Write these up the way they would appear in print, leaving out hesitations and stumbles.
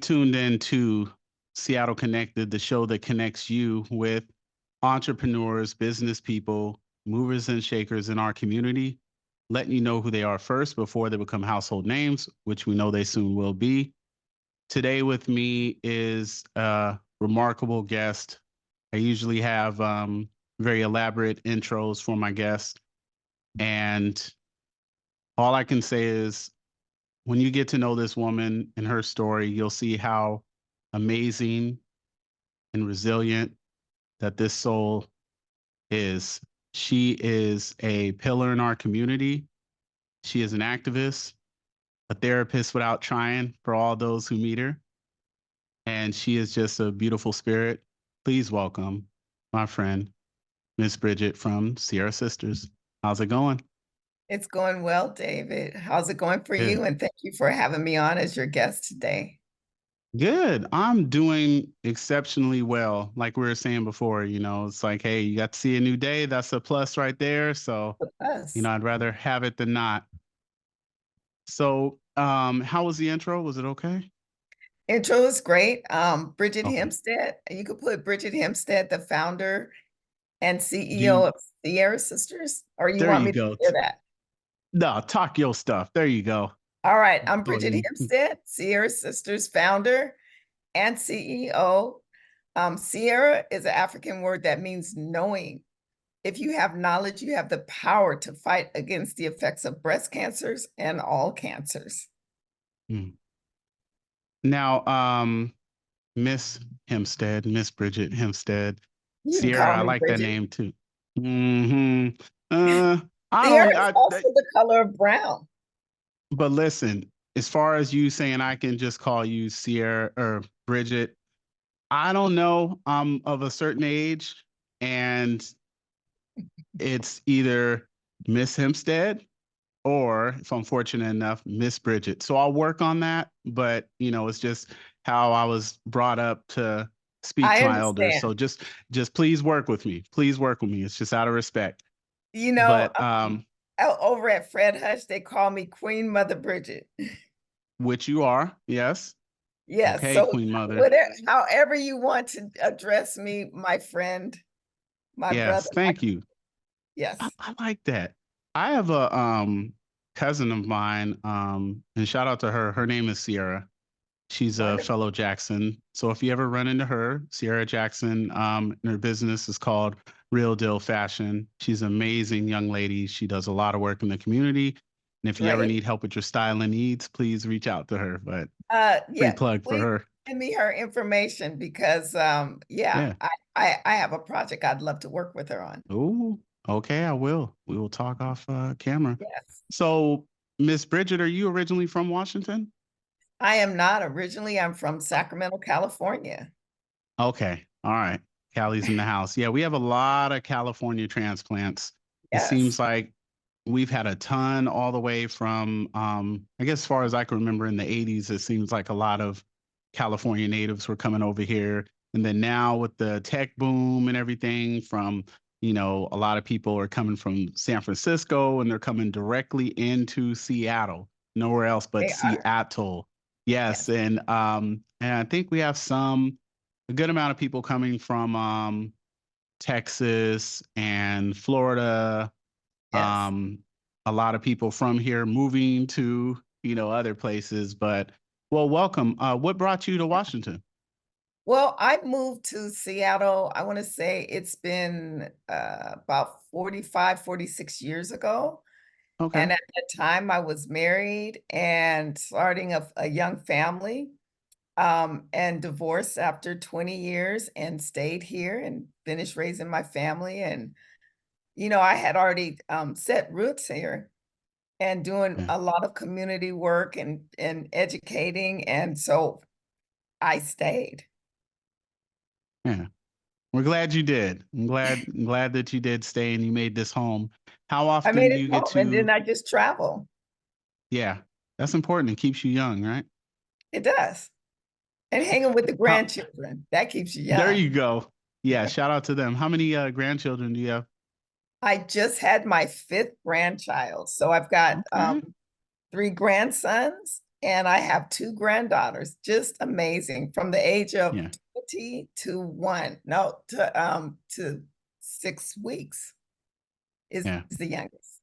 You've tuned in to Seattle Connected, the show that connects you with entrepreneurs, business people, movers and shakers in our community, letting you know who they are first before they become household names, which we know they soon will be. Today with me is a remarkable guest. I usually have very elaborate intros for my guests. And all I can say is when you get to know this woman and her story, you'll see how amazing and resilient that this soul is. She is a pillar in our community. She is an activist, a therapist without trying for all those who meet her. And she is just a beautiful spirit. Please welcome my friend, Miss Bridgette from Cierra Sisters. How's it going? It's going well, David. How's it going for Good. you? And thank you for having me on as your guest today. Good. I'm doing exceptionally well. Like we were saying before, it's like, hey, you got to see a new day. That's a plus right there. So, With us. I'd rather have it than not. So, how was the intro? Was it okay? Intro is great. Bridgette Okay. Hempstead. You could put Bridgette Hempstead, the founder and Do CEO you, of Cierra Sisters, or you there want you me to go. share that? No, talk your stuff. There you go. All right. I'm Go Bridgette ahead. Hempstead, Cierra Sisters founder and CEO. Sierra is an African word that means knowing. If you have knowledge, you have the power to fight against the effects of breast cancers and all cancers. Mm. Now, Miss Hempstead, Miss Bridgette Hempstead, You can Sierra, call I me like that Bridget. name too. Hmm. I Sierra don't. is also the color of brown. But listen, as far as you saying I can just call you Sierra or Bridget, I don't know. I'm of a certain age, and it's either Miss Hempstead or, if I'm fortunate enough, Miss Bridget. So I'll work on that. But it's just how I was brought up to speak I to my elders. So understand. just please work with me. Please work with me. It's just out of respect. You know, But over at Fred Hush, they call me Queen Mother Bridget. which you are, yes. Yes. Okay, So Queen Mother. whatever, however you want to address me, my friend, my brother. Yes, thank you. I, Yes. I like that. I have a cousin of mine, and shout out to her. Her name is Sierra. She's a Wonderful. fellow Jackson. So if you ever run into her, Sierra Jackson, and her business is called Real Deal Fashion. She's an amazing young lady. She does a lot of work in the community. And if you ever Great. need help with your styling needs, please reach out to her. But free Yeah, plug for please her. send me her information because yeah, Yeah. I have a project I'd love to work with her on. Oh, okay, I will. We will talk off camera. Yes. So, Miss Bridget, are you originally from Washington? I am not originally, I'm from Sacramento, California. Okay. All right. Callie's in the house. Yeah, we have a lot of California transplants. It Yes. seems like we've had a ton all the way from, I guess, as far as I can remember in the 80s, it seems like a lot of California natives were coming over here. And then now with the tech boom and everything from, a lot of people are coming from San Francisco and they're coming directly into Seattle, nowhere else but They are. Seattle. Yes. Yes. And I think we have a good amount of people coming from Texas and Florida. Yes. Um, a lot of people from here moving to, other places. But well, welcome. What brought you to Washington? Well, I moved to Seattle, I want to say it's been about 45, 46 years ago. Okay. And at that time, I was married and starting a young family, and divorced after 20 years and stayed here and finished raising my family. And, I had already set roots here and doing Yeah. a lot of community work and educating. And so I stayed. Yeah. We're glad you did. I'm glad that you did stay and you made this home. How I often made do it you get home and then to, I just travel. yeah, that's important. It keeps you young, right? It does. And hanging with the How, grandchildren, that keeps you there young. you go. Yeah, shout out to them. How many grandchildren do you have? I just had my fifth grandchild. So I've got Okay. three grandsons and I have 2 granddaughters, just amazing, from the age of Yeah. 20 to 6 weeks is Yeah. the youngest.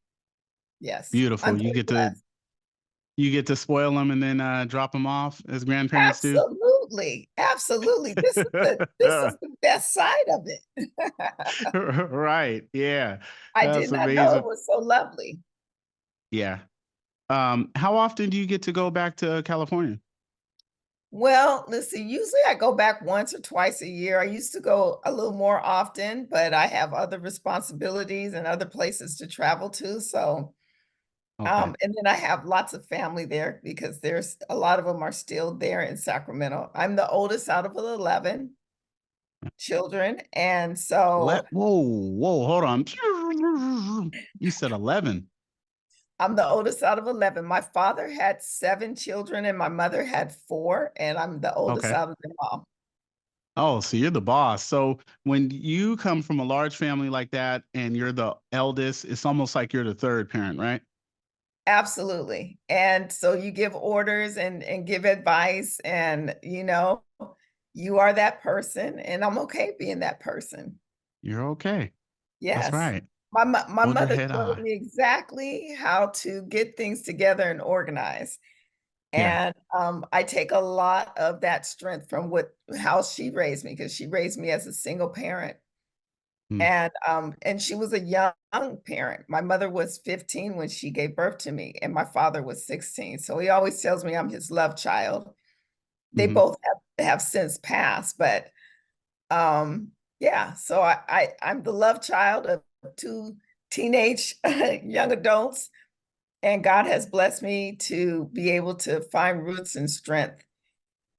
Yes, I'm Beautiful. very blessed. You get to spoil them and then drop them off as grandparents do. Absolutely, absolutely. This is the best side of it. Right. Yeah. I did That's not know it amazing. was so lovely. Yeah. How often do you get to go back to California? Well, let's see, usually I go back once or twice a year. I used to go a little more often, but I have other responsibilities and other places to travel to, so, Okay. and then I have lots of family there because there's a lot of them are still there in Sacramento. I'm the oldest out of 11 children, and so Whoa, hold on. You said 11. I'm the oldest out of 11. My father had 7 children and my mother had 4, and I'm the oldest Okay. out of them all. Oh, so you're the boss. So when you come from a large family like that and you're the eldest, it's almost like you're the third parent, right? Absolutely. And so you give orders and give advice and, you are that person, and I'm okay being that person. You're okay. That's Yes. right. My Hold your mother head showed high. me exactly how to get things together and organize. Yeah. And, I take a lot of that strength from how she raised me because she raised me as a single parent. Mm, And she was a young parent. My mother was 15 when she gave birth to me, and my father was 16. So he always tells me I'm his love child. They hmm both have since passed, but yeah. So I'm the love child of 2 teenage young adults, and God has blessed me to be able to find roots and strength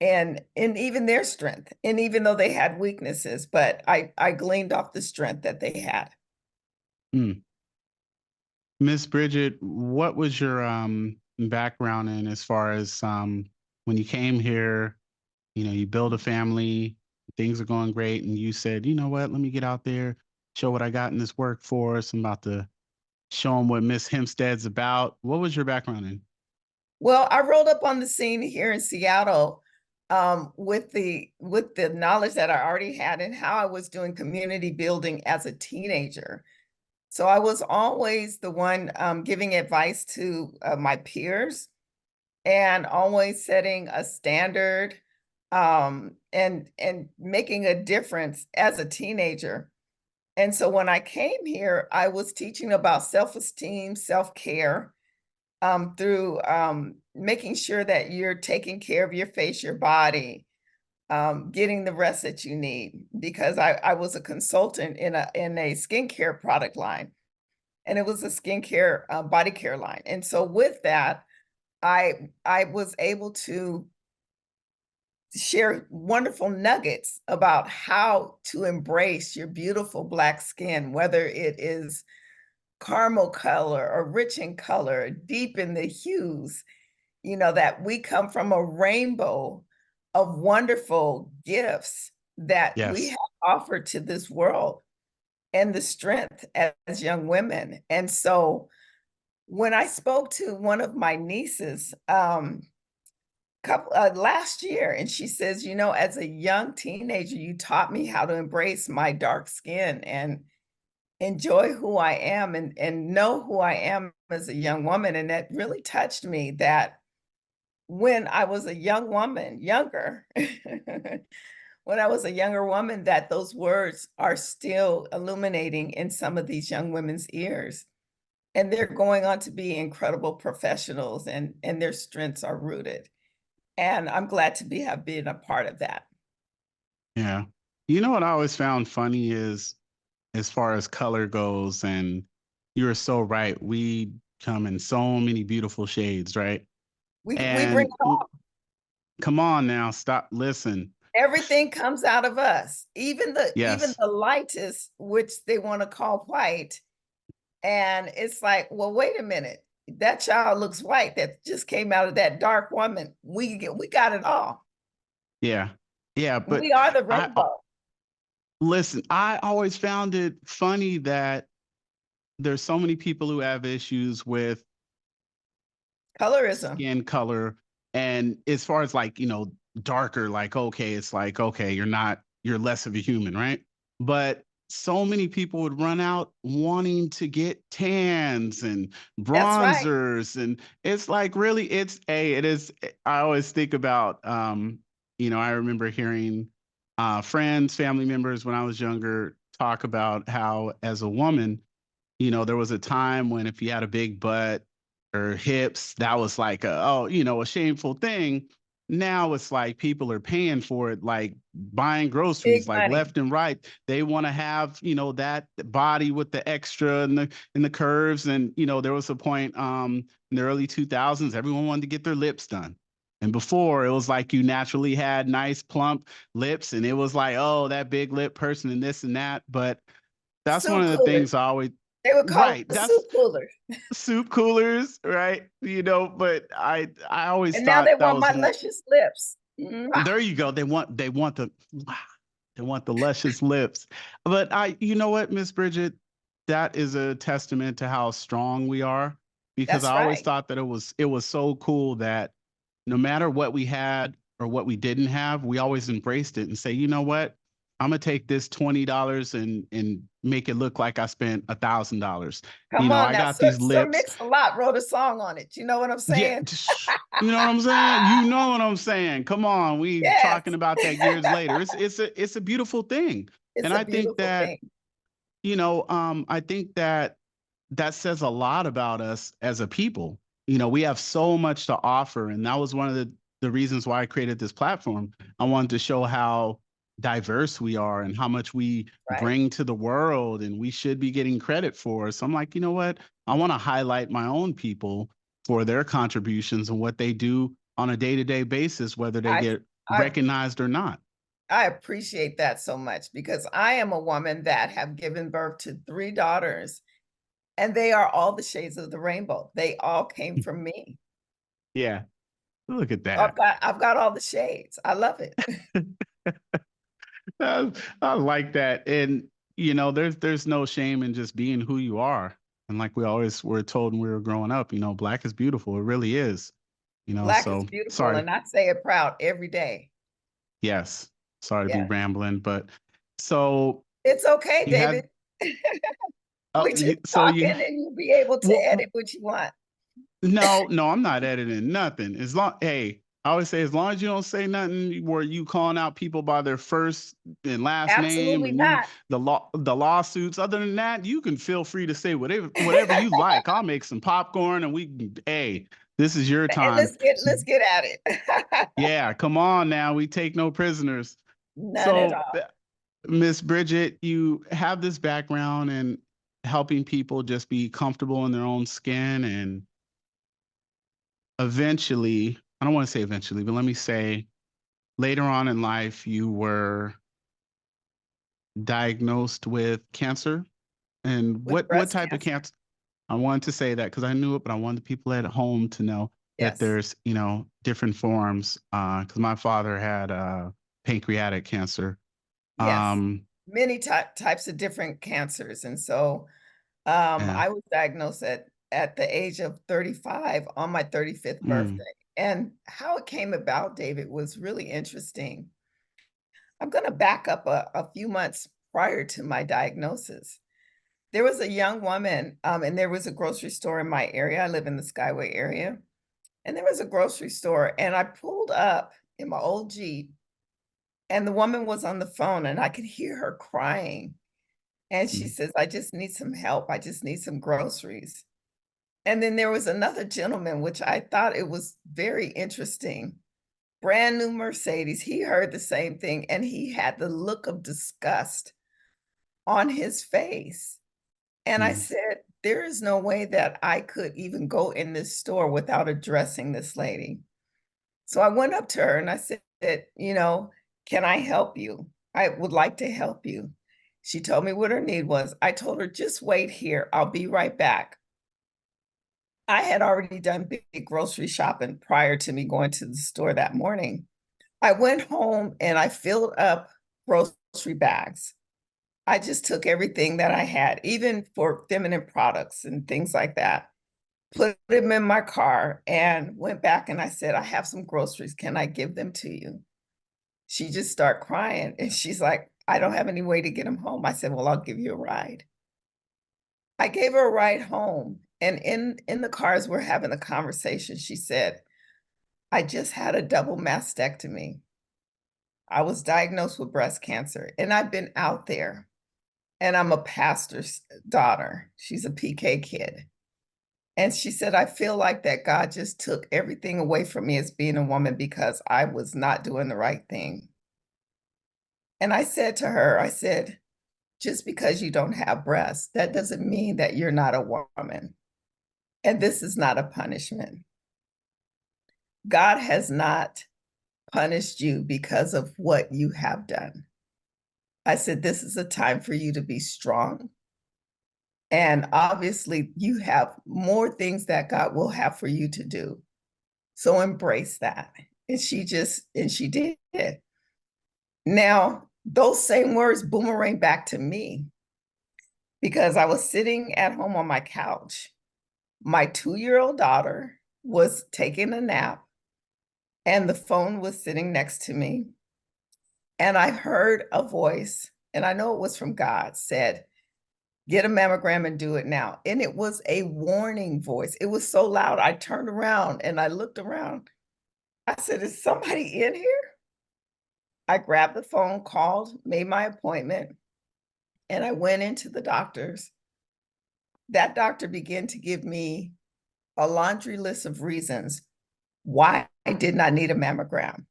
and even their strength. And even though they had weaknesses, but I gleaned off the strength that they had. mm. Miss Bridget, what was your background in as far as when you came here, you build a family, things are going great, and you said, you know what, let me get out there, show what I got in this workforce. I'm about to show them what Miss Hempstead's about. What was your background in? Well, I rolled up on the scene here in Seattle, with the knowledge that I already had and how I was doing community building as a teenager. So I was always the one giving advice to my peers and always setting a standard and making a difference as a teenager. And so when I came here, I was teaching about self-esteem, self-care, through making sure that you're taking care of your face, your body, getting the rest that you need. Because I was a consultant in a skincare product line, and it was a skincare body care line. And so with that, I was able to share wonderful nuggets about how to embrace your beautiful black skin, whether it is caramel color or rich in color, deep in the hues, that we come from a rainbow of wonderful gifts that we Yes. have offered to this world and the strength as young women. And so when I spoke to one of my nieces, couple last year, and she says, as a young teenager, you taught me how to embrace my dark skin and enjoy who I am and know who I am as a young woman. And that really touched me that when I was a young woman, younger, when I was a younger woman, that those words are still illuminating in some of these young women's ears. And they're going on to be incredible professionals and their strengths are rooted. And I'm glad to have been a part of that. Yeah. You know what I always found funny is as far as color goes, and you're so right. We come in so many beautiful shades, right? We bring And it all. come on now, stop, listen. Everything comes out of us, even Yes. the lightest, which they want to call white. And it's like, well, wait a minute. That child looks white that just came out of that dark woman. We got it all. Yeah. Yeah. But We are the I rainbow. listen, I always found it funny that there's so many people who have issues with Colorism. skin color, And as far as like, darker, like, okay, it's like, okay, you're less of a human, right? But so many people would run out wanting to get tans and That's right. bronzers. And it's like, really, it is. I always think about, I remember hearing friends, family members when I was younger talk about how, as a woman, there was a time when if you had a big butt or hips, that was like a shameful thing. Now it's like people are paying for it, like buying Big groceries, like money. left and right. They want to have, that body with the extra and the curves. And, there was a point in the early 2000s, everyone wanted to get their lips done. And before it was like you naturally had nice plump lips, and it was like, oh, that big lip person and this and that. But that's one Soup of the coolers. things I always They would call right. it That's soup coolers. soup coolers, right? But I always And now they thought that want was my one. luscious lips. Mwah. There you go. They want the luscious lips. But you know what, Miss Bridget, that is a testament to how strong we are, because That's I always right. thought that it was so cool that no matter what we had or what we didn't have, we always embraced it and say, you know what? I'm gonna take this $20 and make it look like I spent $1,000. Come on I now. got Sir, these Sir lips. Mix-a-Lot wrote a song on it. You know what I'm Yeah, saying? you know what I'm saying? You know what I'm saying? Come on, we Yes. talking about that years later. It's a beautiful thing. It's And a I think beautiful that, thing. I think that says a lot about us as a people. We have so much to offer, and that was one of the reasons why I created this platform. I wanted to show how diverse we are and how much we Right. bring to the world, and we should be getting credit for. So I'm like, you know what? I want to highlight my own people for their contributions and what they do on a day-to-day basis, whether they I get I recognized or not. I appreciate that so much because I am a woman that have given birth to 3 daughters, and they are all the shades of the rainbow. They all came from me. Yeah, look at So that. I've got all the shades. I love it. I like that. And there's no shame in just being who you are. And like we always were told when we were growing up, black is beautiful. It really is. Black is So beautiful, sorry. and I say it proud every day. Yes. Sorry to be Yes. rambling, but so It's okay, you had David. We just talking and you'll be able to well, edit what you want. no, no, I'm not editing nothing. Hey, I always say, as long as you don't say nothing where you calling out people by their first and last name, Absolutely and not. the lawsuits. Other than that, you can feel free to say whatever you like. I'll make some popcorn, and hey, this is your And time. let's get at it. Yeah, come on now. We take no prisoners. None at So, all. Miss Bridget, you have this background in helping people just be comfortable in their own skin, and eventually, I don't want to say eventually, but let me say later on in life, you were diagnosed with cancer. And With what breast type of cancer. cancer? I wanted to say that because I knew it, but I wanted the people at home to know that Yes. there's, different forms. Because my father had pancreatic cancer. Yes. Um, Many types of different cancers. And so yeah. I was diagnosed at the age of 35 on my 35th Mm, birthday. And how it came about, David, was really interesting. I'm going to back up a few months prior to my diagnosis. There was a young woman, and there was a grocery store in my area. I live in the Skyway area. And there was a grocery store, and I pulled up in my old Jeep, and the woman was on the phone, and I could hear her crying. And she mm, says, I just need some help. I just need some groceries. And then there was another gentleman, which I thought it was very interesting. Brand new Mercedes. He heard the same thing, and he had the look of disgust on his face. And I mm, said, there is no way that I could even go in this store without addressing this lady. So I went up to her and I said, can I help you? I would like to help you. She told me what her need was. I told her, just wait here. I'll be right back. I had already done big grocery shopping prior to me going to the store that morning. I went home and I filled up grocery bags. I just took everything that I had, even for feminine products and things like that. put him in my car, and went back and I said, I have some groceries. Can I give them to you? She just started crying and she's like, I don't have any way to get him home. I said, well, I'll give you a ride. I gave her a ride home. And in the car, as we're having a conversation, she said, I just had a double mastectomy. I was diagnosed with breast cancer and I've been out there, and I'm a pastor's daughter. She's a PK kid. And she said, I feel like that God just took everything away from me as being a woman because I was not doing the right thing. And I said to her, I said, just because you don't have breasts, that doesn't mean that you're not a woman. And this is not a punishment. God has not punished you because of what you have done. I said, this is a time for you to be strong. And obviously, you have more things that God will have for you to do. So embrace that. And she did. Now, those same words boomerang back to me because I was sitting at home on my couch. My 2-year-old daughter was taking a nap, and the phone was sitting next to me. And I heard a voice, and I know it was from God, said, get a mammogram and do it now. And it was a warning voice. It was so loud. I turned around and I looked around. I said, is somebody in here? I grabbed the phone, called, made my appointment, and I went into the doctor's. That doctor began to give me a laundry list of reasons why I did not need a mammogram.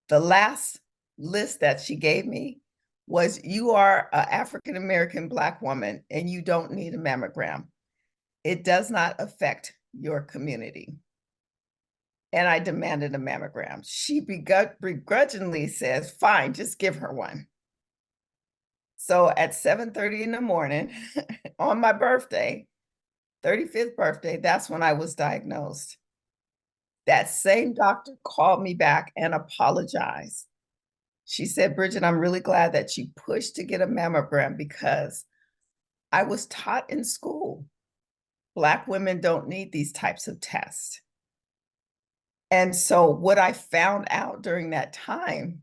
The last list that she gave me was, you are an African-American Black woman and you don't need a mammogram. It does not affect your community. And I demanded a mammogram. She begrudgingly says, fine, just give her one. So at 7:30 in the morning on my birthday, 35th birthday, that's when I was diagnosed. That same doctor called me back and apologized. She said, Bridgette, I'm really glad that you pushed to get a mammogram because I was taught in school, Black women don't need these types of tests. And so what I found out during that time,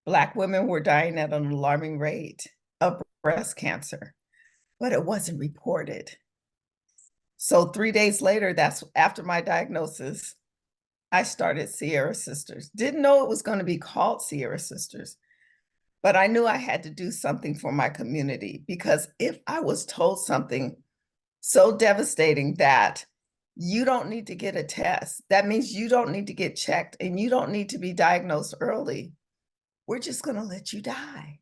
Black women were dying at an alarming rate of breast cancer, but it wasn't reported. So 3 days later, that's after my diagnosis, I started Cierra Sisters. Didn't know it was going to be called Cierra Sisters, but I knew I had to do something for my community, because if I was told something so devastating that you don't need to get a test, that means you don't need to get checked and you don't need to be diagnosed early, we're just going to let you die.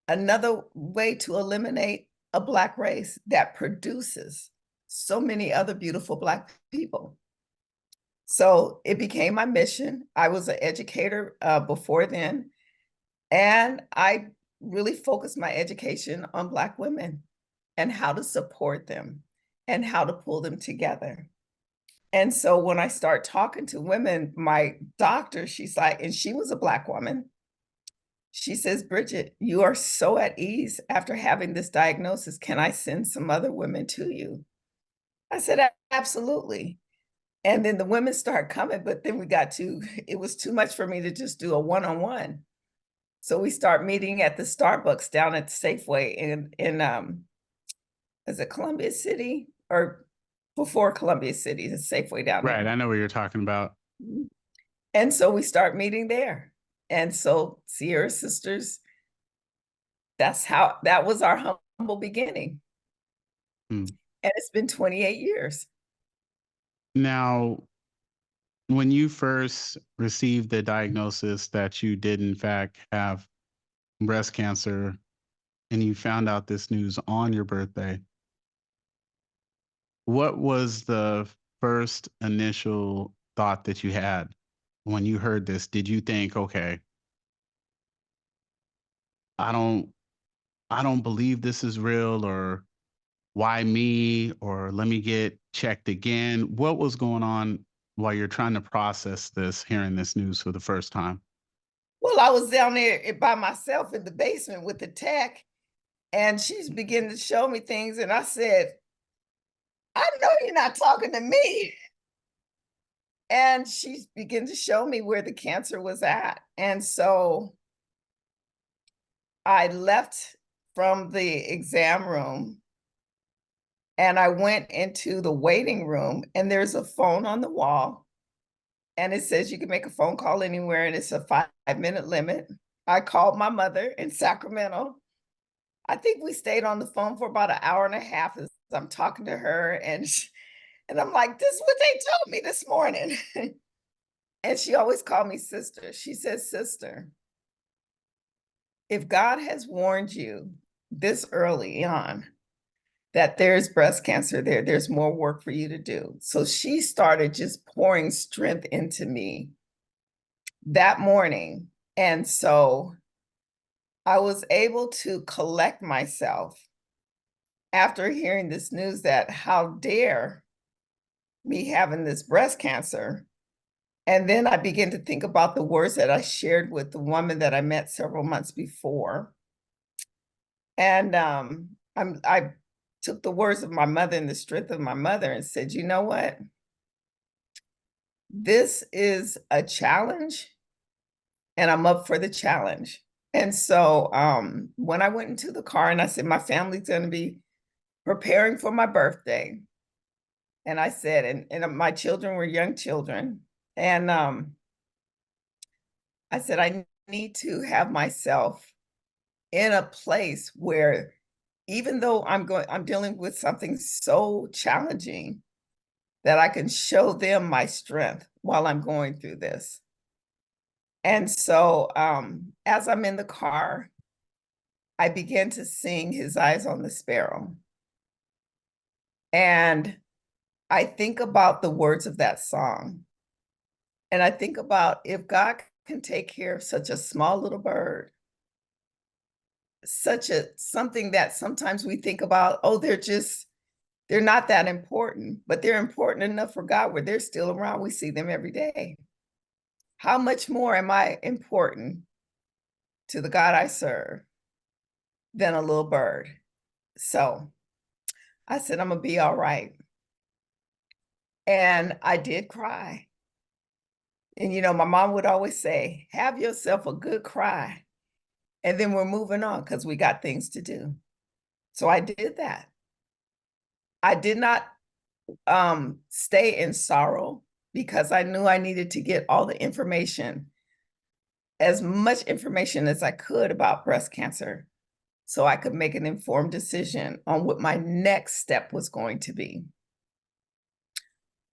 Another way to eliminate a Black race that produces so many other beautiful Black people. So it became my mission. I was an educator before then, and I really focused my education on Black women and how to support them and how to pull them together. And so when I start talking to women, my doctor, she's like, and she was a Black woman, she says, Bridgette, you are so at ease after having this diagnosis. Can I send some other women to you? I said, absolutely. And then the women start coming, but then it was too much for me to just do a one-on-one. So we start meeting at the Starbucks down at Safeway in is it Columbia City, or before Columbia City, the Safeway down there. Right. I know what you're talking about. And so we start meeting there. And so Cierra Sisters, that was our humble beginning. Hmm. And it's been 28 years. Now, when you first received the diagnosis that you did in fact have breast cancer, and you found out this news on your birthday, what was the first initial thought that you had when you heard this? Did you think, okay, I don't believe this is real, or why me, or let me get checked again? What was going on while you're trying to process this, hearing this news for the first time? Well, I was down there by myself in the basement with the tech, and she's beginning to show me things. And I said, I know you're not talking to me. And she began to show me where the cancer was at. And so I left from the exam room and I went into the waiting room, and there's a phone on the wall, and it says you can make a phone call anywhere, and it's a 5-minute limit. I called my mother in Sacramento. I think we stayed on the phone for about an hour and a half as I'm talking to her, and I'm like, "This is what they told me this morning." And she always called me sister. She says, "Sister, if God has warned you this early on that there's breast cancer there, there's more work for you to do." So she started just pouring strength into me that morning. And so I was able to collect myself after hearing this news that how dare me having this breast cancer. And then I began to think about the words that I shared with the woman that I met several months before. And I took the words of my mother and the strength of my mother and said, you know what? This is a challenge, and I'm up for the challenge. And so when I went into the car and I said, my family's going to be preparing for my birthday. And I said, and my children were young children. And I said, I need to have myself in a place where even though I'm dealing with something so challenging, that I can show them my strength while I'm going through this. And so as I'm in the car, I began to sing His Eyes on the Sparrow. And I think about the words of that song. And I think about if God can take care of such a small little bird, something that sometimes we think about, oh, they're not that important, but they're important enough for God where they're still around. We see them every day. How much more am I important to the God I serve than a little bird? So I said, I'm going to be all right. And I did cry. And, my mom would always say, have yourself a good cry. And then we're moving on because we got things to do. So I did that. I did not stay in sorrow because I knew I needed to get all the information, as much information as I could about breast cancer, so I could make an informed decision on what my next step was going to be.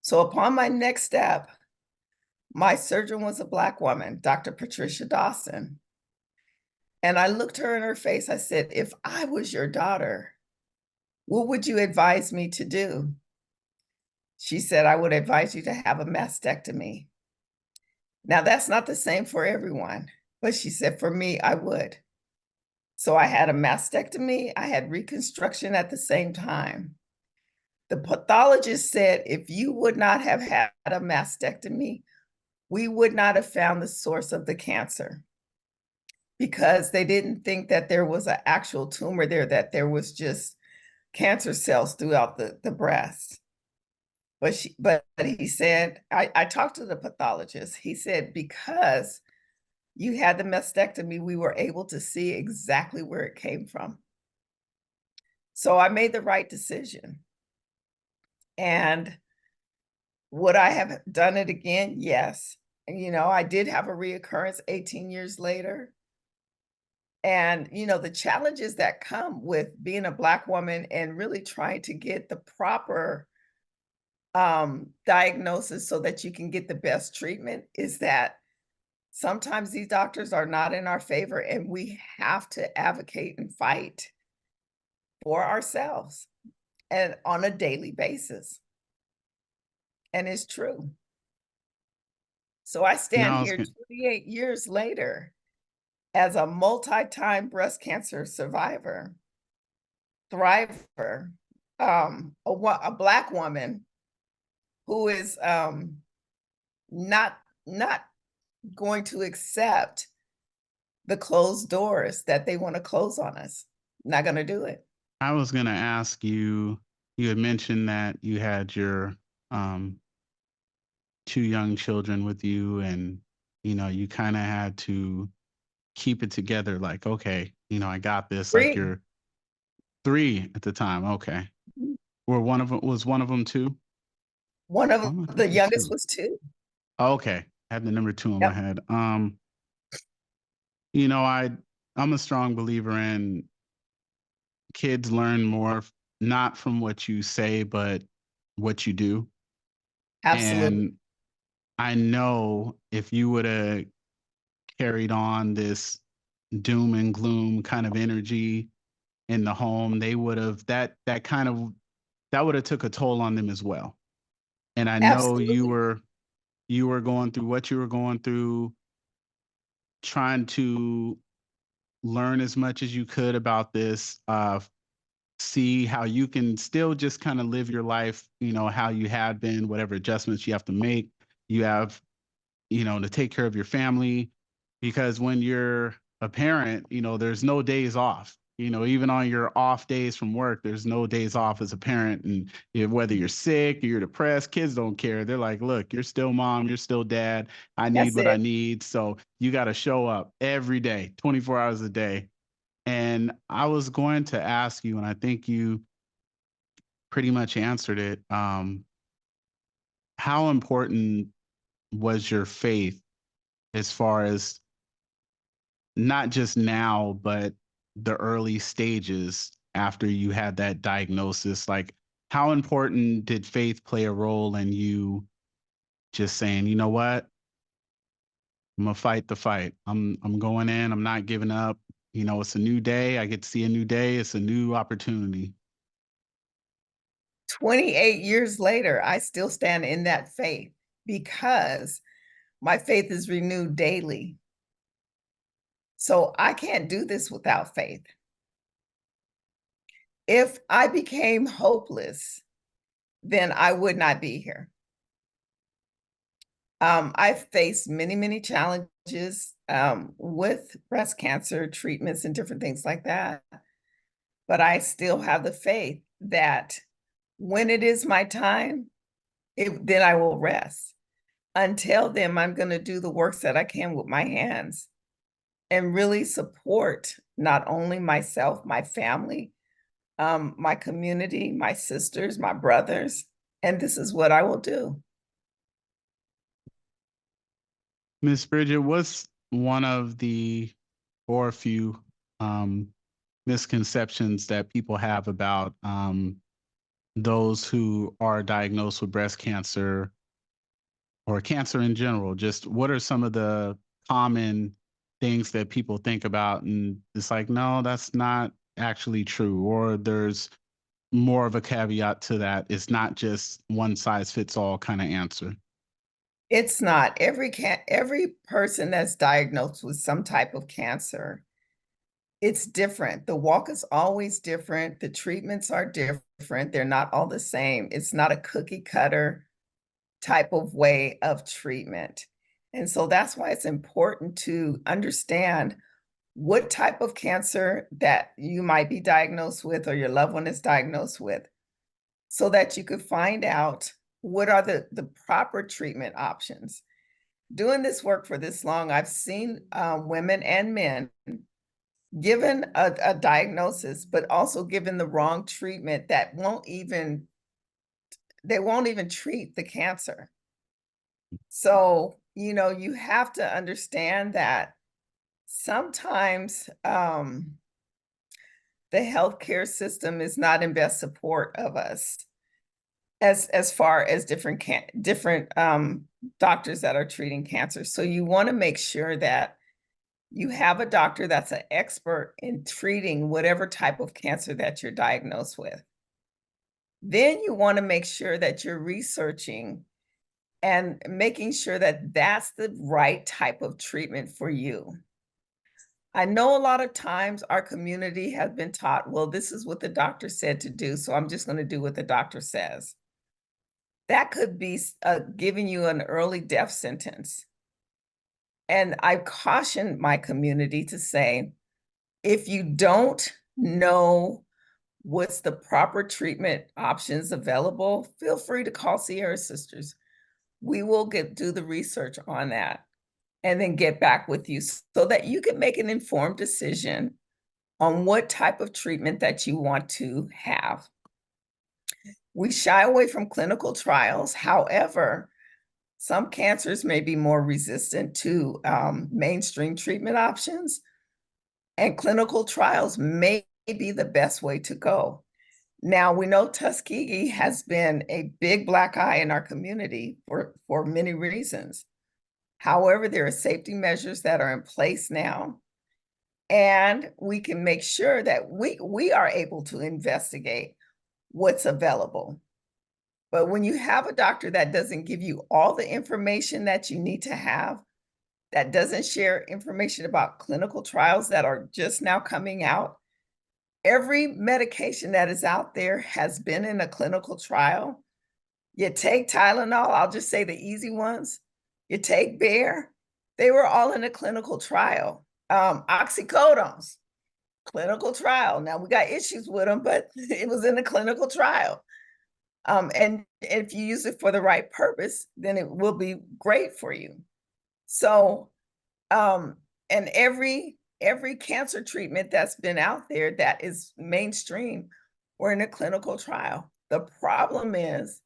So upon my next step, my surgeon was a Black woman, Dr. Patricia Dawson. And I looked her in her face. I said, if I was your daughter, what would you advise me to do? She said, I would advise you to have a mastectomy. Now, that's not the same for everyone, but she said, for me, I would. So I had a mastectomy. I had reconstruction at the same time. The pathologist said, if you would not have had a mastectomy, we would not have found the source of the cancer, because they didn't think that there was an actual tumor there, that there was just cancer cells throughout the breast. But he said, I talked to the pathologist. He said, because you had the mastectomy, we were able to see exactly where it came from. So I made the right decision. And would I have done it again? Yes. I did have a reoccurrence 18 years later. And, the challenges that come with being a Black woman and really trying to get the proper diagnosis so that you can get the best treatment is that sometimes these doctors are not in our favor, and we have to advocate and fight for ourselves and on a daily basis. And it's true. So I stand Now, here 28 years later as a multi-time breast cancer survivor, thriver, a Black woman who is not going to accept the closed doors that they want to close on us. Not going to do it. I was going to ask you, you had mentioned that you had your um, two young children with you, and you kind of had to keep it together. Like, okay, I got this. Like, 3. you're three at the time. Okay, or one of them two. One of I the thought it was youngest two. was 2. Okay, I had the number two in my Yep, head. You know, I'm a strong believer in kids learn more not from what you say, but what you do. absolutely. And I know if you would have carried on this doom and gloom kind of energy in the home, they would have that would have took a toll on them as well. And I know Absolutely. you were going through what you were going through, trying to learn as much as you could about this, see how you can still just kind of live your life, how you had been, whatever adjustments you have to make. You have, to take care of your family, because when you're a parent, there's no days off. Even on your off days from work, there's no days off as a parent. And whether you're sick or you're depressed, kids don't care. They're like, look, you're still mom, you're still dad. I need That's what I it. need. So you got to show up every day, 24 hours a day. And I was going to ask you, and I think you pretty much answered it. How important was your faith as far as not just now, but the early stages after you had that diagnosis? Like, how important did faith play a role in you just saying, you know what, I'm gonna fight the fight. I'm going in. I'm not giving up. It's a new day. I get to see a new day. It's a new opportunity. 28 years later, I still stand in that faith because my faith is renewed daily. So I can't do this without faith. If I became hopeless, then I would not be here. I've faced many, many challenges with breast cancer treatments and different things like that. But I still have the faith that when it is my time, then I will rest. Until then, I'm going to do the works that I can with my hands and really support not only myself, my family, my community, my sisters, my brothers, and this is what I will do. Miss Bridget, what's one of the or a few um, misconceptions that people have about those who are diagnosed with breast cancer or cancer in general? Just what are some of the common things that people think about? And it's like, no, that's not actually true. Or there's more of a caveat to that. It's not just one size fits all kind of answer. It's not every person that's diagnosed with some type of cancer, it's different. The walk is always different. The treatments are different. They're not all the same. It's not a cookie cutter type of way of treatment. And so that's why it's important to understand what type of cancer that you might be diagnosed with or your loved one is diagnosed with, so that you could find out what are the proper treatment options. Doing this work for this long, I've seen women and men given a diagnosis, but also given the wrong treatment that they won't even treat the cancer. So, you have to understand that sometimes the healthcare system is not in best support of us as far as different doctors that are treating cancer. So you want to make sure that you have a doctor that's an expert in treating whatever type of cancer that you're diagnosed with. Then you want to make sure that you're researching and making sure that that's the right type of treatment for you. I know a lot of times our community has been taught, well, this is what the doctor said to do, so I'm just going to do what the doctor says. That could be giving you an early death sentence. And I caution my community to say, if you don't know what's the proper treatment options available, feel free to call Cierra Sisters. We will do the research on that and then get back with you so that you can make an informed decision on what type of treatment that you want to have. We shy away from clinical trials. However, some cancers may be more resistant to mainstream treatment options, and clinical trials may be the best way to go. Now, we know Tuskegee has been a big black eye in our community for many reasons. However, there are safety measures that are in place now, and we can make sure that we are able to investigate what's available. But when you have a doctor that doesn't give you all the information that you need to have, that doesn't share information about clinical trials that are just now coming out, every medication that is out there has been in a clinical trial. You take Tylenol, I'll just say the easy ones. You take Bayer, they were all in a clinical trial. Oxycodones, clinical trial. Now we got issues with them, but it was in a clinical trial. And if you use it for the right purpose, then it will be great for you. So, and every cancer treatment that's been out there that is mainstream, we're in a clinical trial. The problem is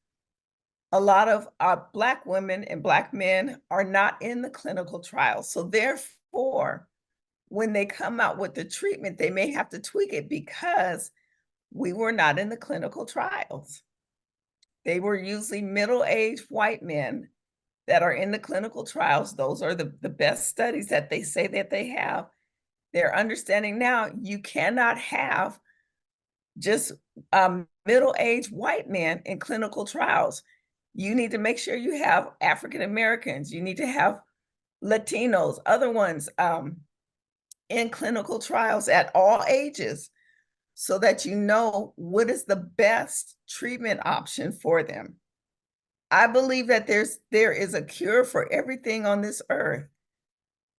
a lot of Black women and Black men are not in the clinical trial. So therefore, when they come out with the treatment, they may have to tweak it because we were not in the clinical trials. They were usually middle-aged white men that are in the clinical trials. Those are the best studies that they say that they have. They're understanding now you cannot have just middle-aged white men in clinical trials. You need to make sure you have African Americans. You need to have Latinos, other ones in clinical trials at all ages so that you know what is the best treatment option for them. I believe that there is a cure for everything on this earth.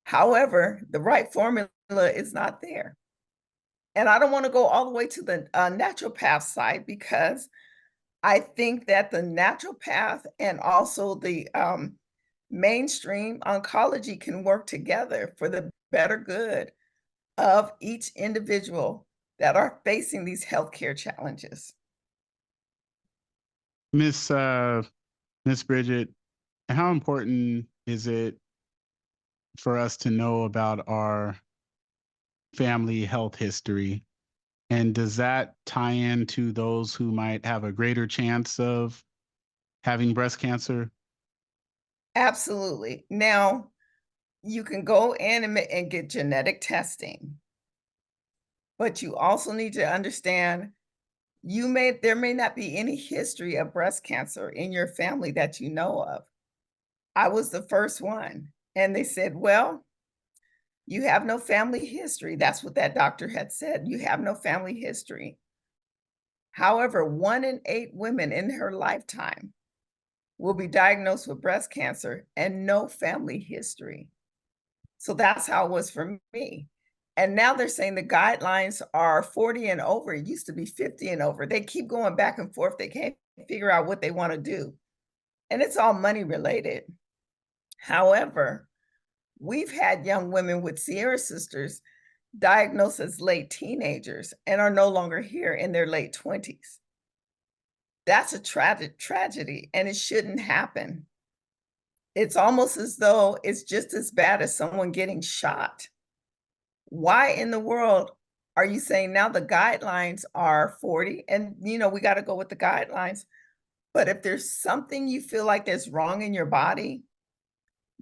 However, the right formula is not there. And I don't want to go all the way to the naturopath side because I think that the naturopath and also the mainstream oncology can work together for the better good of each individual that are facing these healthcare challenges. Miss Miss Bridgette, how important is it for us to know about our family health history? And does that tie into those who might have a greater chance of having breast cancer? Absolutely. Now, you can go in and get genetic testing, but you also need to understand there may not be any history of breast cancer in your family that you know of. I was the first one, and they said, "Well, you have no family history." That's what that doctor had said. You have no family history. However, 1 in 8 women in her lifetime will be diagnosed with breast cancer and no family history. So that's how it was for me. And now they're saying the guidelines are 40 and over. It used to be 50 and over. They keep going back and forth. They can't figure out what they want to do. And it's all money related. However, we've had young women with Cierra Sisters diagnosed as late teenagers and are no longer here in their late 20s. That's a tragic tragedy, and it shouldn't happen. It's almost as though it's just as bad as someone getting shot. Why in the world are you saying now the guidelines are 40? And, we got to go with the guidelines. But if there's something you feel like there's wrong in your body,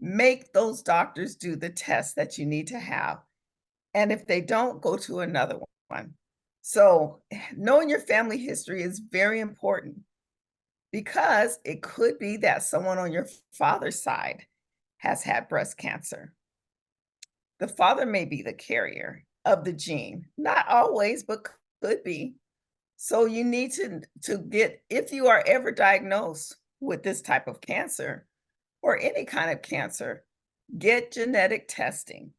make those doctors do the test that you need to have. And if they don't, go to another one. So knowing your family history is very important because it could be that someone on your father's side has had breast cancer. The father may be the carrier of the gene, not always, but could be. So you need to get, if you are ever diagnosed with this type of cancer or any kind of cancer, get genetic testing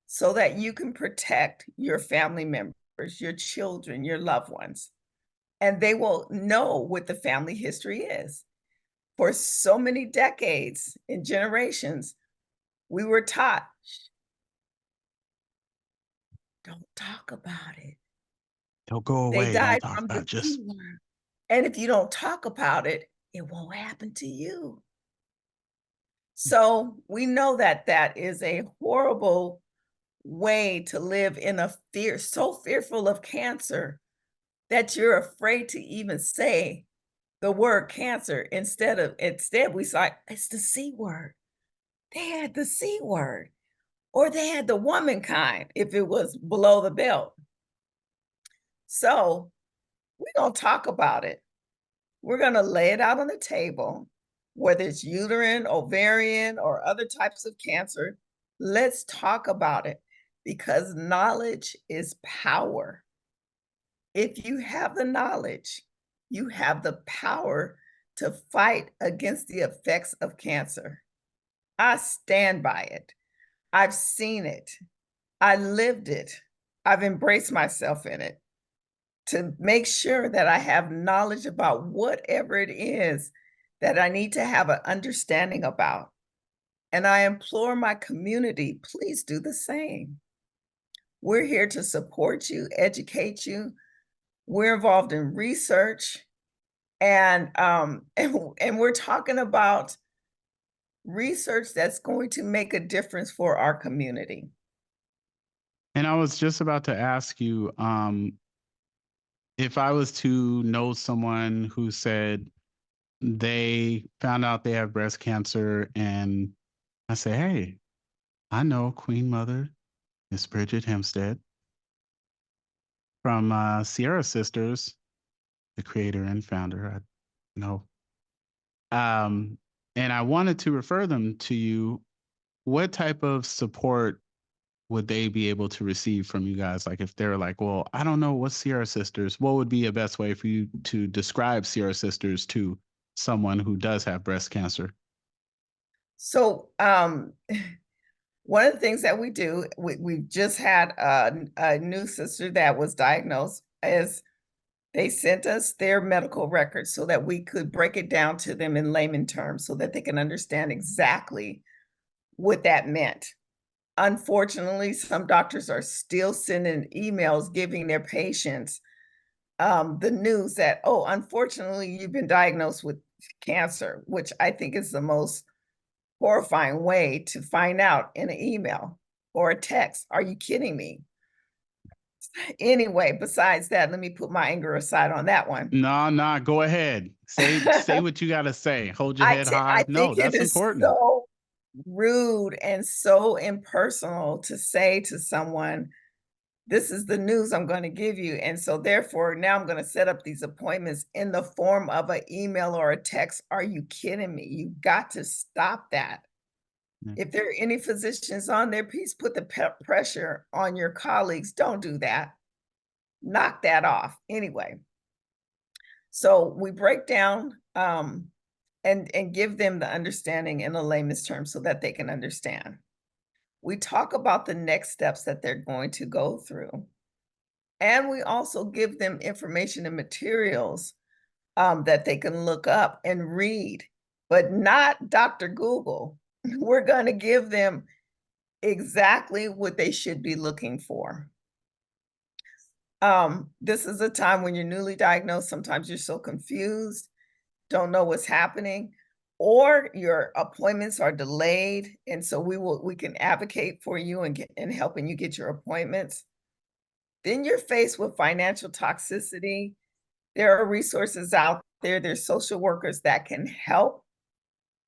so that you can protect your family members. your children, your loved ones, and they will know what the family history is. For so many decades and generations, we were taught, don't talk about it. Don't go They away. Don't died talk from about the it. C Just word. And if you don't talk about it, it won't happen to you. So we know that that is a horrible way to live in a fear, so fearful of cancer that you're afraid to even say the word cancer. Instead we say it's the C word. They had the C word, or they had the womankind if it was below the belt. So we're gonna talk about it. We're gonna lay it out on the table, whether it's uterine, ovarian, or other types of cancer. Let's talk about it because knowledge is power. If you have the knowledge, you have the power to fight against the effects of cancer. I stand by it. I've seen it. I lived it. I've embraced myself in it to make sure that I have knowledge about whatever it is that I need to have an understanding about. And I implore my community, please do the same. We're here to support you, educate you. We're involved in research and we're talking about research that's going to make a difference for our community. and I was just about to ask you, if I was to know someone who said they found out they have breast cancer, and I say, hey, I know Queen Mother, Miss Bridgette Hempstead from Sierra Sisters, the creator and founder. I know. Um, and I wanted to refer them to you. What type of support would they be able to receive from you guys? Like if they're like, well, I don't know what's Sierra Sisters, what would be a best way for you to describe Sierra Sisters to someone who does have breast cancer? So, one of the things that we do, we've just had a new sister that was diagnosed, is they sent us their medical records so that we could break it down to them in layman terms so that they can understand exactly what that meant. Unfortunately, some doctors are still sending emails giving their patients the news that, oh, unfortunately, you've been diagnosed with cancer, which I think is the most horrifying way to find out in an email or a text. Are you kidding me? Anyway, besides that, let me put my anger aside on that one. No, no, go ahead. Say what you gotta say. Hold your head I high. No, think it that's is important. so rude and so impersonal to say to someone, this is the news I'm going to give you. And so therefore, now I'm going to set up these appointments in the form of an email or a text. Are you kidding me? You got to stop that. Yeah. If there are any physicians on there, please put the pressure on your colleagues. Don't do that. Knock that off. Anyway, so we break down and give them the understanding in a layman's term so that they can understand. We talk about the next steps that they're going to go through. And we also give them information and materials that they can look up and read, but not Dr. Google. We're going to give them exactly what they should be looking for. This is a time when you're newly diagnosed. Sometimes you're so confused, don't know what's happening, or your appointments are delayed. And so we can advocate for you and helping you get your appointments. Then you're faced with financial toxicity. There are resources out there. There's social workers that can help.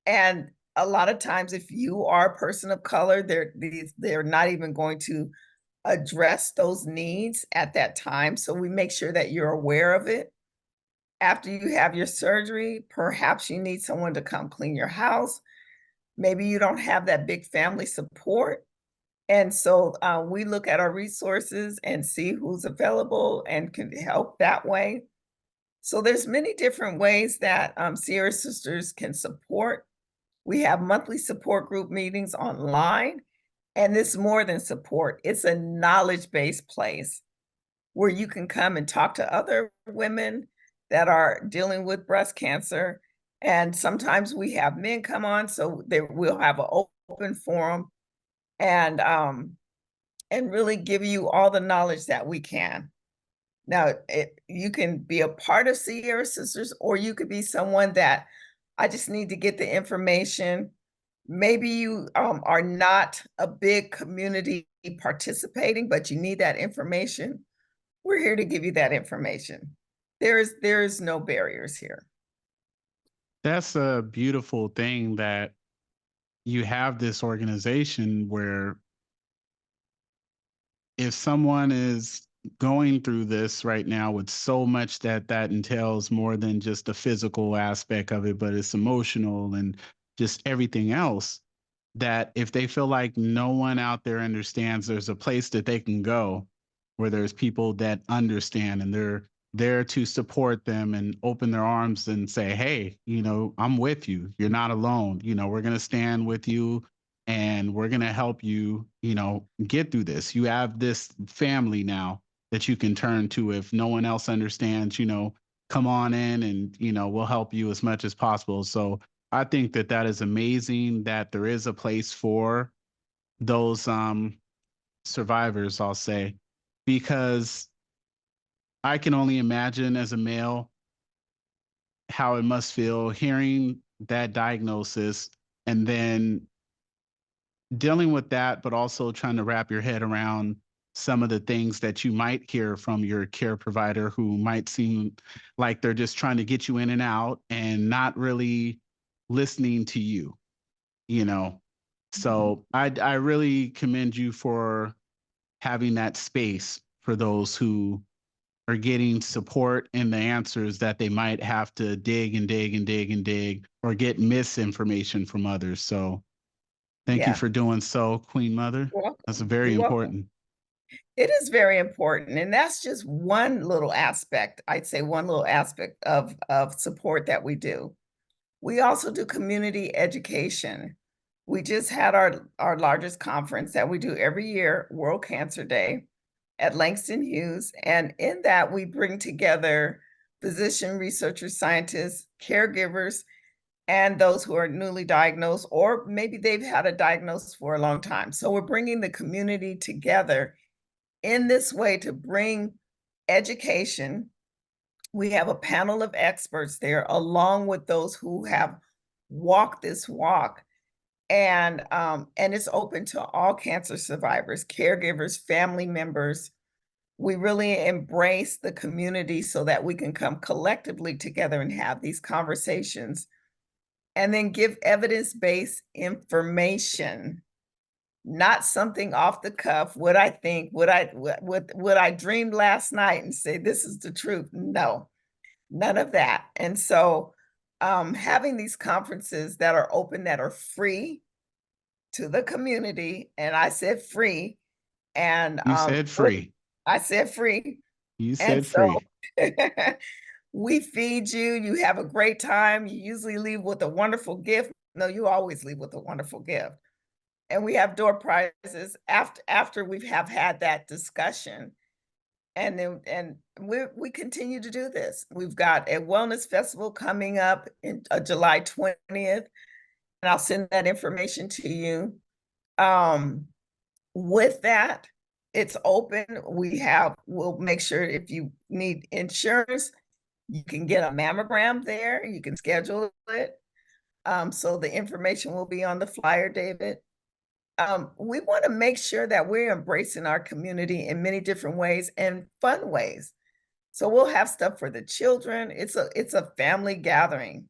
And a lot of times, if you are a person of color, they're not even going to address those needs at that time. So we make sure that you're aware of it. After you have your surgery, perhaps you need someone to come clean your house. Maybe you don't have that big family support. And so we look at our resources and see who's available and can help that way. So there's many different ways that Sierra Sisters can support. We have monthly support group meetings online, and it's more than support. It's a knowledge-based place. where you can come and talk to other women that are dealing with breast cancer. And sometimes we have men come on, so we'll have an open forum and really give you all the knowledge that we can. Now, you can be a part of Sierra Sisters, or you could be someone that I just need to get the information. Maybe you are not a big community participating, but you need that information. We're here to give you that information. There is no barriers here. That's a beautiful thing that you have this organization where if someone is going through this right now with so much that entails more than just the physical aspect of it, but it's emotional and just everything else, that if they feel like no one out there understands, there's a place that they can go where there's people that understand and they're there to support them and open their arms and say, hey, I'm with you. You're not alone. We're going to stand with you and we're going to help you, get through this. You have this family now that you can turn to if no one else understands, come on in and, we'll help you as much as possible. So I think that is amazing that there is a place for those survivors, I'll say, because I can only imagine as a male how it must feel hearing that diagnosis and then dealing with that, but also trying to wrap your head around some of the things that you might hear from your care provider who might seem like they're just trying to get you in and out and not really listening to you, you know. Mhm. So I really commend you for having that space for those who are getting support and the answers that they might have to dig and dig and dig and dig or get misinformation from others. So thank you Yeah, for doing so, Queen Mother. you're That's welcome. very You're welcome. important. It is very important, and that's just one little aspect. I'd say one little aspect of support that we do. We also do community education. We just had our largest conference that we do every year, World Cancer Day, at Langston Hughes, and in that, we bring together physician, researchers, scientists, caregivers, and those who are newly diagnosed, or maybe they've had a diagnosis for a long time. So we're bringing the community together in this way to bring education. We have a panel of experts there, along with those who have walked this walk, and it's open to all cancer survivors, caregivers, family members. We really embrace the community so that we can come collectively together and have these conversations, and then give evidence-based information, not something off the cuff, what I think, what I dreamed last night and say, "This is the truth." No, none of that. And so, having these conferences that are open, that are free to the community, and I said free, and, You said free. I said free, You and said so free. we feed you, you have a great time, you usually leave with a wonderful gift. No, you always leave with a wonderful gift. And we have door prizes after we have had that discussion, and we continue to do this. We've got a wellness festival coming up in, July 20th, and I'll send that information to you. Um, with that, it's open. We'll make sure if you need insurance, you can get a mammogram there, you can schedule it. So the information will be on the flyer, David. We want to make sure that we're embracing our community in many different ways and fun ways. So we'll have stuff for the children. It's a family gathering.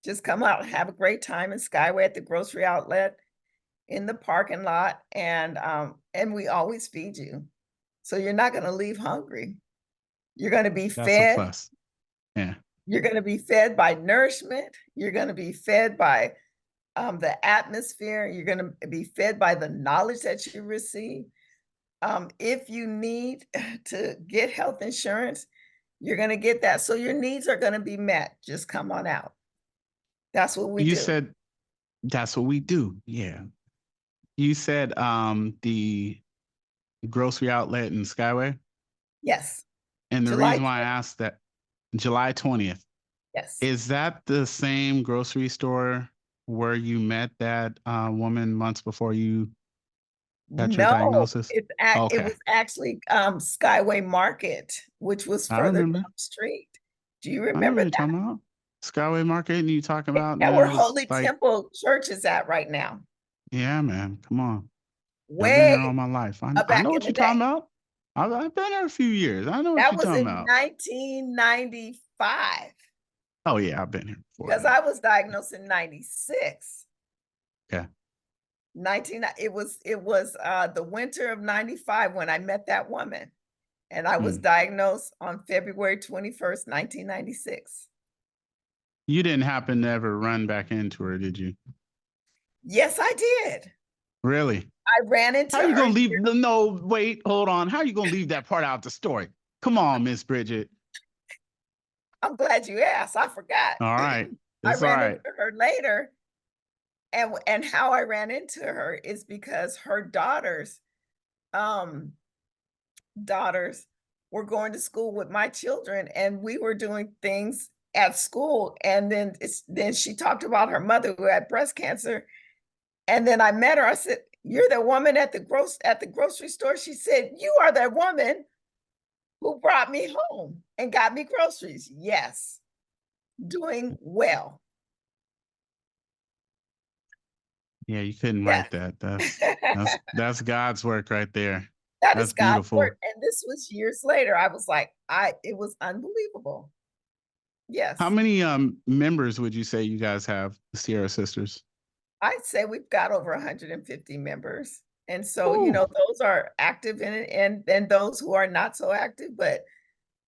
Just come out and have a great time in Skyway at the grocery outlet, in the parking lot, and we always feed you. So you're not going to leave hungry. You're going to be That's a fed. plus. Yeah. You're going to be fed by nourishment. You're going to be fed by the atmosphere. You're going to be fed by the knowledge that you receive. If you need to get health insurance, you're going to get that. So your needs are going to be met. Just come on out. That's what we You do. said that's what we do. Yeah. You said the grocery outlet in Skyway. Yes. And the July reason why I 20th. asked that, July 20th, Yes. is that the same grocery store where you met that woman months before you got your No, diagnosis? it Okay. was actually, Skyway Market, which was I further down remember. the street. Do you I know what remember you're that? talking about. Skyway Market, and you talking about That's where there's Holy like, Temple Church is at right now. yeah, man, come on. I've been there all Way my life. I back know in what the you're day. talking about. I've been there a few years. I know what That you're was talking in about. 1995 Oh yeah, I've been here before because then. I was diagnosed in 96. Okay. 19 it was the winter of 95 when I met that woman, and I was Hmm. diagnosed on February 21st, 1996. You didn't happen to ever run back into her, did you? Yes, I did. Really? I ran into How you her. gonna leave? No, wait, hold on. How you gonna leave that part out the story? Come on, Miss Bridget. I'm glad you asked. I forgot. All right, I it's all ran into right. her later, and how I ran into her is because her um daughters were going to school with my children, and we were doing things at school, and then she talked about her mother who had breast cancer, and then I met her. I said, "You're the woman at the grocery store?" She said, "You are the woman who brought me home and got me groceries." Yes, doing well. Yeah, you couldn't Yes. write that. That's God's work right there. That is That's God's beautiful. work, and this was years later. I was like, I it was unbelievable. How Yes. many members would you say you guys have, the Sierra Sisters? I'd say we've got over 150 members. And so, Ooh, those are active in it and those who are not so active, but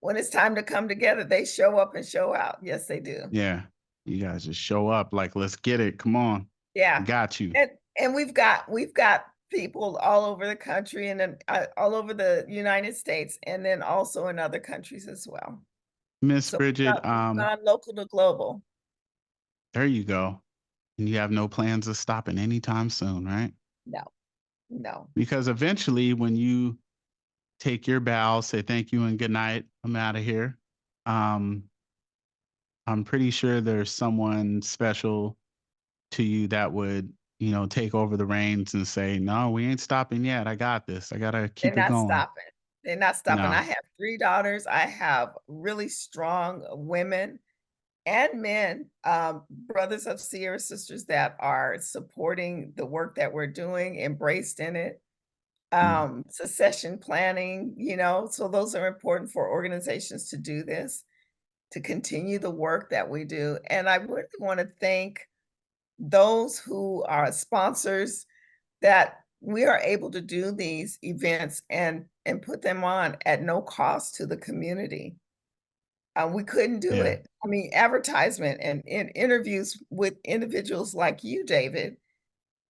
when it's time to come together, they show up and show out. Yes, they do. yeah. You guys just show up like, let's get it. Come on. I Yeah. got you. And we've got people all over the country and then all over the United States and then also in other countries as well. Miss So Bridget, we've gone local to global. there you go. And you have no plans of stopping anytime soon, right? No, no. Because eventually when you take your bow, say thank you and good night, I'm out of here. Um, I'm pretty sure there's someone special to you that would, take over the reins and say, no, we ain't stopping yet. I got this. I got to They're keep it not going. stopping. They're not stopping. I No. have 3 daughters. I have really strong women and men, brothers of Sierra Sisters that are supporting the work that we're doing, embraced in it. Mm, Succession planning, so those are important for organizations to do this, to continue the work that we do. And I really want to thank those who are sponsors that we are able to do these events and put them on at no cost to the community. We couldn't do yeah. it. I mean, advertisement and interviews with individuals like you, David,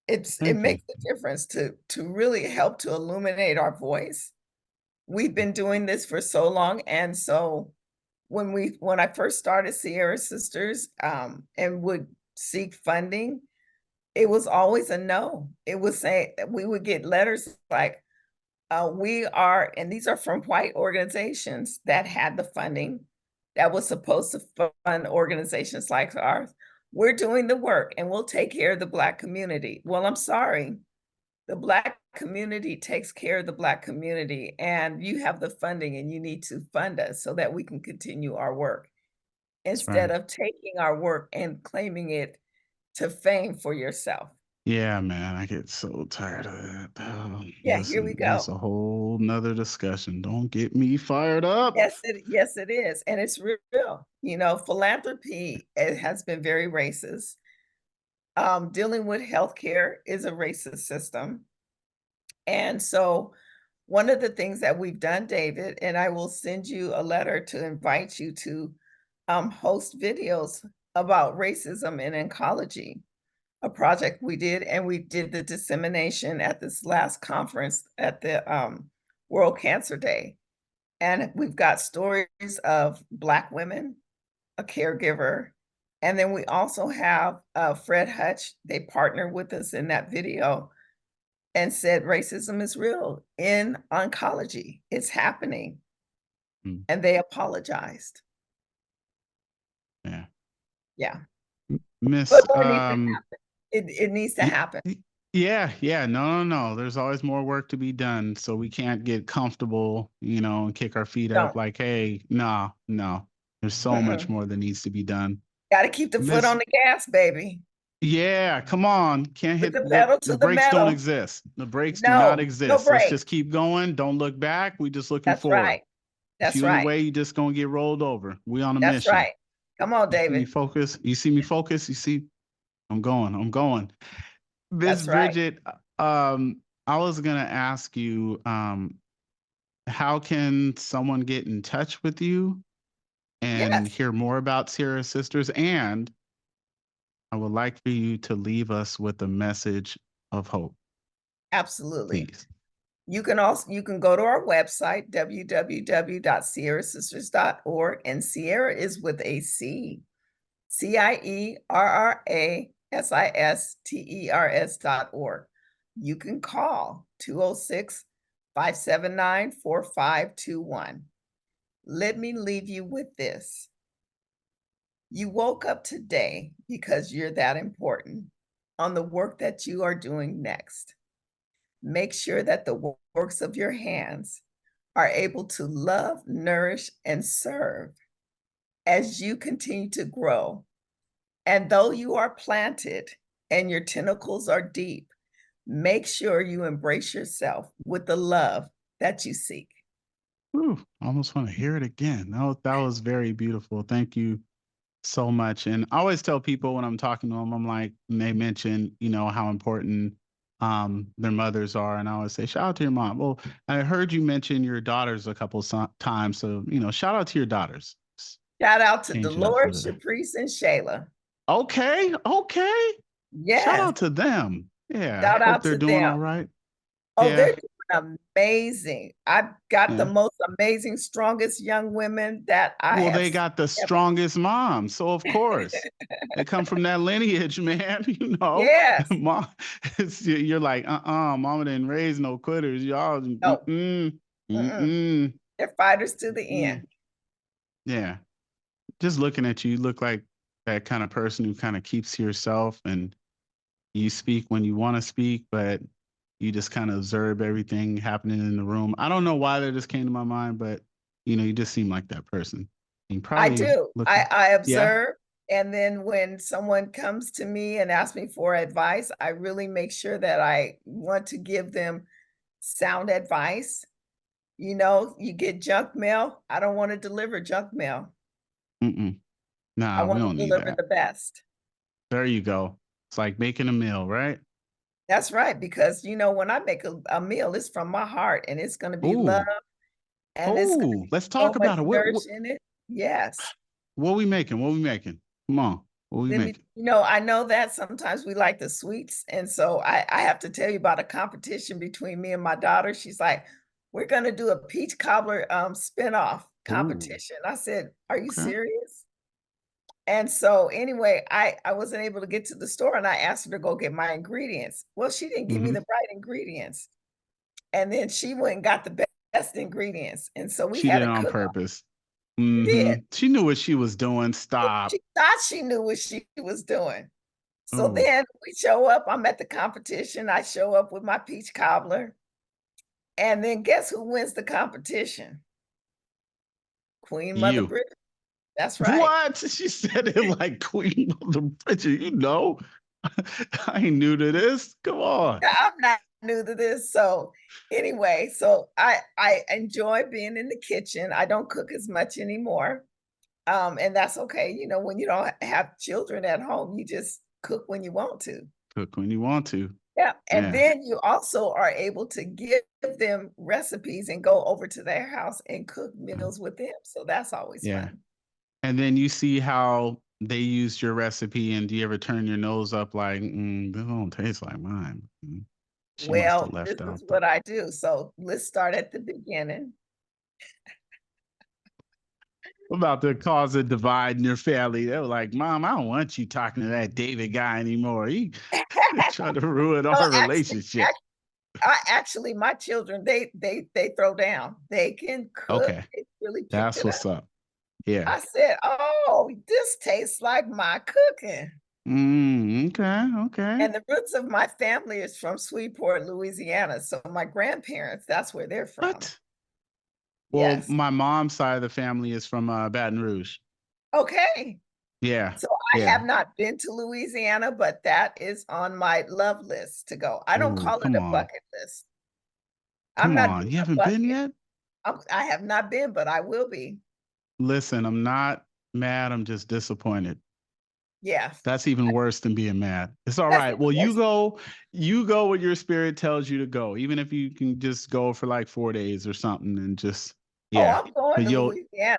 it Thank you. makes a difference to really help to illuminate our voice. We've been doing this for so long, and so when I first started Sierra Sisters, and would seek funding, it was always a no. It was say we would get letters like, we are, and these are from white organizations that had the funding that was supposed to fund organizations like ours. We're doing the work and we'll take care of the Black community. Well, I'm sorry. The Black community takes care of the Black community, and you have the funding and you need to fund us so that we can continue our work That's right. instead of taking our work and claiming it to fame for yourself. Yeah, man, I get so tired of that. Oh, Yeah, here we listen, that's go. a whole nother discussion. Don't get me fired up. Yes, it is, and it's real. Philanthropy, it has been very racist. Dealing with healthcare is a racist system, and so one of the things that we've done, David, and I will send you a letter to invite you to, host videos about racism in oncology, a project we did, and we did the dissemination at this last conference at the, World Cancer Day. And we've got stories of Black women, a caregiver, and then we also have, Fred Hutch. They partnered with us in that video and said racism is real in oncology. It's happening. Mm, and they apologized. yeah. Yeah. Miss, But more needs to happen. It needs to y- happen. y- yeah, yeah, no, no, no. There's always more work to be done. So we can't get comfortable, and kick our feet up Don't. like, hey, no, no. There's so much Mm-mm. more that needs to be done. Gotta keep the foot Miss, on the gas, baby. yeah, come on. Can't Put hit the pedal the to the brakes don't metal. exist. The brakes do not No, no exist. Let's just brakes. keep going. Don't look back. We just looking That's forward. right. If That's you in the right. way, you just gonna get rolled over. We on a That's mission. right. Come on, You see me David. focus? You see me focus? You see, I'm going. I'm going. Miss That's right. Bridget, I was gonna ask you, how can someone get in touch with you and Yes, hear more about Sierra Sisters? And I would like for you to leave us with a message of hope, absolutely. please. You can go to our website, www.cierrasisters.org, and Sierra is with a C. CIERRASISTERS.org. You can call 206-579-4521. Let me leave you with this. You woke up today because you're that important on the work that you are doing next. Make sure that the works of your hands are able to love, nourish, and serve as you continue to grow. And though you are planted and your tentacles are deep, make sure you embrace yourself with the love that you seek. Whew, I almost want to hear it again. That was very beautiful. Thank you so much. And I always tell people when I'm talking to them, I'm like, and they mention, how important their mothers are. And I always say, shout out to your mom. Well, I heard you mention your daughters a couple times. So, shout out to your daughters. Shout out to Change it up for Dolores, today. Caprice, and Shayla. Okay. Okay. Shout Yes, out to them. Yeah. shout Hope out they're to doing them. all right. Oh, Yeah. they're doing amazing. I've got the Yeah. most amazing, strongest young women that I Well, have they got the ever. strongest mom, so of course they come from that lineage, man. Yes. Mom, you're like, mama didn't raise no quitters, y'all. No. Mm-mm, Mm-mm. mm-mm, They're fighters to the mm. end. Yeah, just looking at you, you look like that kind of person who kind of keeps to yourself and you speak when you want to speak, but you just kind of observe everything happening in the room. I don't know why that just came to my mind, but you just seem like that person. You I probably do. look, I yeah. observe, and then when someone comes to me and asks me for advice, I really make sure that I want to give them sound advice. You get junk mail. I don't want to deliver junk mail. Mm-mm. I Nah, we want don't to need deliver that. the best. There you go. It's like making a meal, right? That's right, because when I make a meal, it's from my heart and it's going to be love Ooh, and it's going to oh, be let's so talk much about it. nourish in it. Yes. What we making? What we making? Come on, what we Let me, making? I know that sometimes we like the sweets. And so I have to tell you about a competition between me and my daughter. She's like, we're going to do a peach cobbler spinoff Ooh, competition. I said, are you okay. serious? And so anyway, I wasn't able to get to the store and I asked her to go get my ingredients. Well, she didn't give me Hmm. the right ingredients. And then she went and got the best ingredients. And so we She had did it a on cook. purpose. She did. She knew what she was doing. She Stop. thought she knew what she was doing. So Ooh, then we show up. I'm at the competition. I show up with my peach cobbler. And then guess who wins the competition? Queen Mother you. Bridget. That's right. What? She said it like Queen of the Bridget. I ain't new to this. Come on. Yeah, I'm not new to this. So anyway, so I enjoy being in the kitchen. I don't cook as much anymore. And that's okay. When you don't have children at home, you just cook when you want to. Cook when you want to. Yeah. And Yeah, then you also are able to give them recipes and go over to their house and cook meals with them. So that's always yeah. fun. And then you see how they used your recipe, and do you ever turn your nose up like, this don't taste like mine? She must have Well, left this out is the. what I do. So let's start at the beginning. About to cause a divide in your family. They were like, Mom, I don't want you talking to that David guy anymore. He trying to ruin No, our relationship. Actually, my children, they throw down. They can cook. Okay, They really picked that's it up. what's up. Yeah. I said, "Oh, this tastes like my cooking." Okay, okay. And the roots of my family is from Shreveport, Louisiana. So my grandparents, that's where they're from. What? Well, Yes. my mom's side of the family is from Baton Rouge. Okay. Yeah, So I yeah. have not been to Louisiana, but that is on my love list to go. I don't Oh, call it come a on. bucket list. I'm Come not on. doing You a haven't been bucket. yet? I have not been, but I will be. Listen, I'm not mad, I'm just disappointed. Yes. That's even worse than being mad. It's all That's right. even Well, worse. you go where your spirit tells you to go, even if you can just go for like 4 days or something and just Oh, yeah. I'm going But to you'll Louisiana.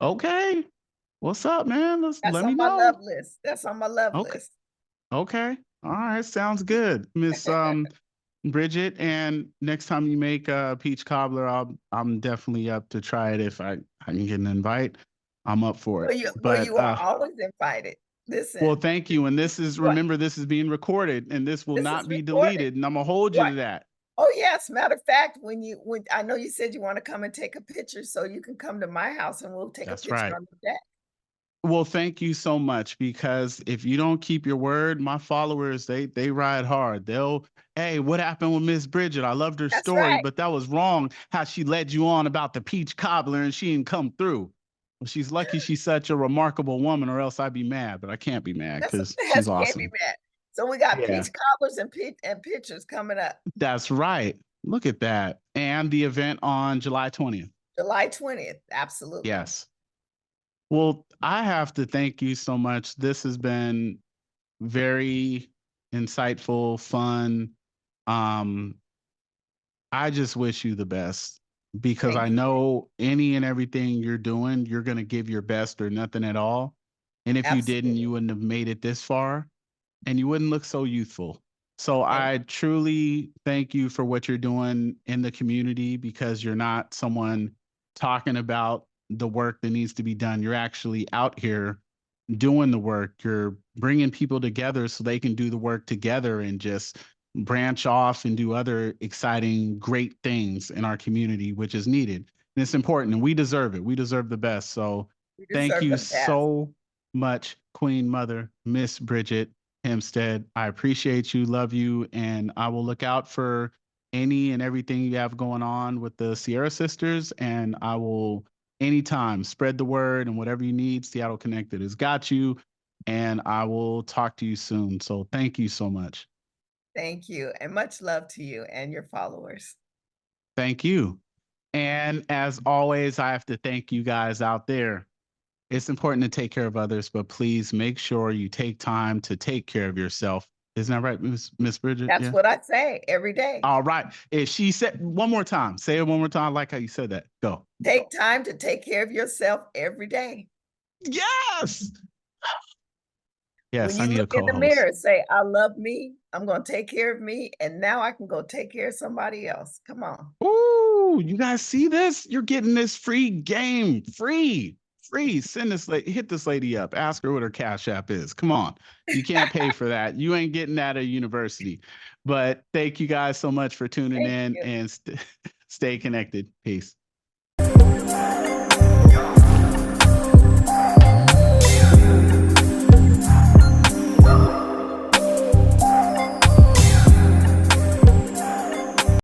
okay. What's up, man? That's Let me on my know. love list. That's on my love Okay. list. Okay. All right. Sounds good, Miss Bridget. And next time you make a peach cobbler, I'm definitely up to try it. If I can get an invite, I'm up for it. Well, But you are always invited. well, Listen, thank you. And this is what remember this is being recorded and this will this is not be recorded. deleted. And I'm gonna hold you What? to that. Oh, yes. Matter of fact, when I know you said you want to come and take a picture, so you can come to my house and we'll take a That's picture right. on the deck. Well, thank you so much because if you don't keep your word, my followers they ride hard. They'll, hey, what happened with Miss Bridget? I loved her That's story, right. but that was wrong how she led you on about the peach cobbler and she didn't come through. Well, she's lucky she's such a remarkable woman, or else I'd be mad, but I can't be mad That's because that's she's can't be awesome. bad. So we got Yeah, peach cobblers and pictures coming up that's right. Look at that. And the event on July 20th. July 20th. Absolutely. Yes. Well, I have to thank you so much. This has been very insightful, fun. Um, I just wish you the best because I Thank you. know any and everything you're doing, you're going to give your best or nothing at all. And if you didn't, you Absolutely. wouldn't have made it this far and you wouldn't look so youthful. So Thank I truly thank you for what you're doing in the community because you're not someone talking about the work that needs to be done. You're actually out here doing the work. You're bringing people together so they can do the work together and just branch off and do other exciting, great things in our community, which is needed. And it's important and we deserve it. We deserve the best. So you. thank Deserve you the best. so much, Queen Mother, Miss Bridget Hempstead. I appreciate you, love you, and I will look out for any and everything you have going on with the Cierra Sisters, and I will anytime spread the word and whatever you need. Seattle Connected has got you, and I will talk to you soon. So thank you so much. Thank you. And much love to you and your followers. Thank you. And as always, I have to thank you guys out there. It's important to take care of others, but please make sure you take time to take care of yourself. Isn't that right, Miss Bridget? That's Yeah. what I say every day. All right. If she said one more time, say it one more time. I like how you said that. Go. Take time to take care of yourself every day. Yes. When Yes, I you need a look in the co-host. mirror, say, I love me. I'm going to take care of me. And now I can go take care of somebody else. Come on. Ooh, you guys see this? You're getting this free game. Free. Free. Send this lady, hit this lady up. Ask her what her Cash App is. Come on. You can't pay for that. You ain't getting that at university. But thank you guys so much for tuning Thank in you. and stay connected. Peace.